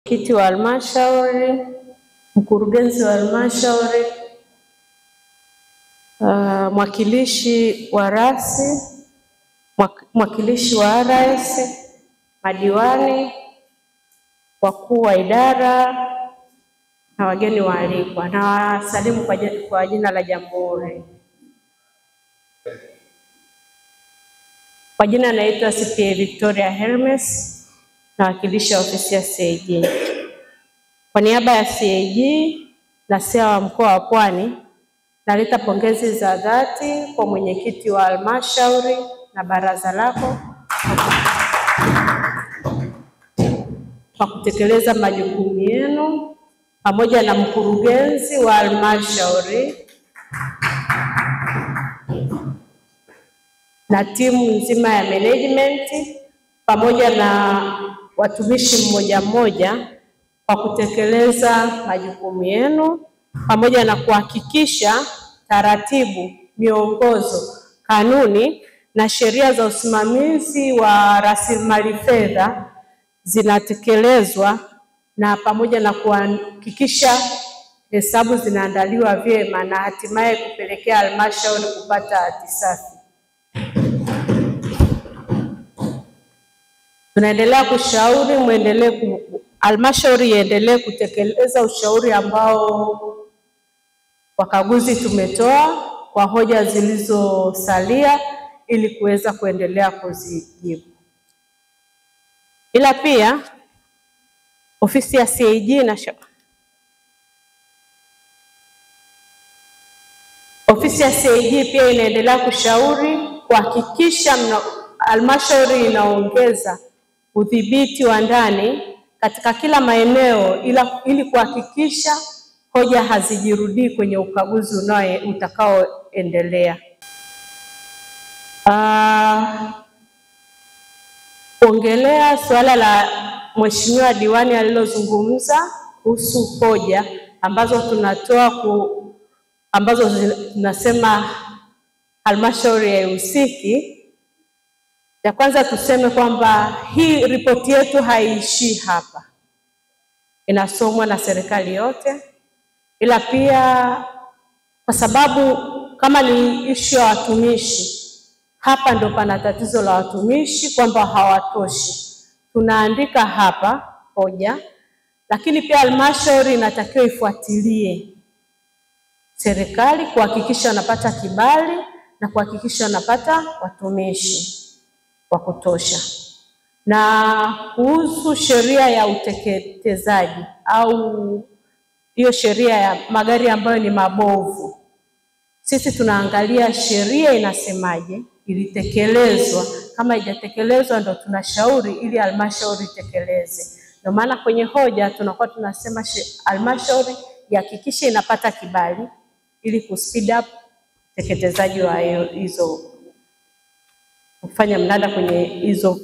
Mwenyekiti wa halmashauri, mkurugenzi wa halmashauri, mwakilishi wa rasi, mwakilishi wa RS, madiwani, wakuu wa idara na wageni waalikwa, na wasalimu kwa jina la Jamhuri. Kwa jina naitwa CPA Victoria Hermes, nawakilisha ofisi ya CAG. Kwa niaba ya CAG na SEA wa mkoa wa Pwani, naleta pongezi za dhati kwa mwenyekiti wa halmashauri na baraza lako kwa kutekeleza majukumu yenu, pamoja na mkurugenzi wa halmashauri na timu nzima ya management, pamoja na watumishi mmoja mmoja kwa kutekeleza majukumu yenu, pamoja na kuhakikisha taratibu, miongozo, kanuni na sheria za usimamizi wa rasilimali fedha zinatekelezwa, na pamoja na kuhakikisha hesabu zinaandaliwa vyema na hatimaye kupelekea halmashauri kupata hati safi. Tunaendelea kushauri halmashauri iendelee kutekeleza ushauri ambao wakaguzi tumetoa kwa hoja zilizosalia ili kuweza kuendelea kuzijibu. Ila pia ofisi ya CAG pia inaendelea kushauri kuhakikisha halmashauri inaongeza udhibiti wa ndani katika kila maeneo ili kuhakikisha hoja hazijirudii kwenye ukaguzi utakaoendelea. Kuongelea suala la mheshimiwa diwani alilozungumza kuhusu hoja ambazo tunatoa ambazo tunasema halmashauri haihusiki. Ya kwanza tuseme kwamba hii ripoti yetu haiishii hapa, inasomwa na serikali yote, ila pia kwa sababu kama ni issue ya watumishi, hapa ndo pana tatizo la watumishi kwamba hawatoshi. Tunaandika hapa hoja, lakini pia halmashauri inatakiwa ifuatilie serikali kuhakikisha wanapata kibali na kuhakikisha wanapata watumishi wa kutosha. Na kuhusu sheria ya uteketezaji au hiyo sheria ya magari ambayo ni mabovu, sisi tunaangalia sheria inasemaje, ilitekelezwa. Kama haijatekelezwa ndo tunashauri ili halmashauri itekeleze. Ndio maana kwenye hoja tunakuwa tunasema halmashauri ihakikishe inapata kibali ili kuspeed up uteketezaji wa hizo, kufanya mnada kwenye hizo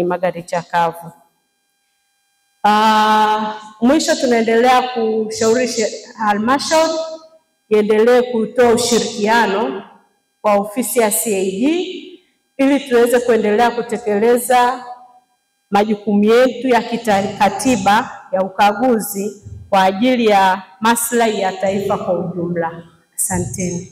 magari chakavu. Mwisho tunaendelea kushauri halmashauri iendelee kutoa ushirikiano kwa ofisi ya CAG ili tuweze kuendelea kutekeleza majukumu yetu ya kikatiba ya ukaguzi kwa ajili ya maslahi ya taifa kwa ujumla. Asanteni.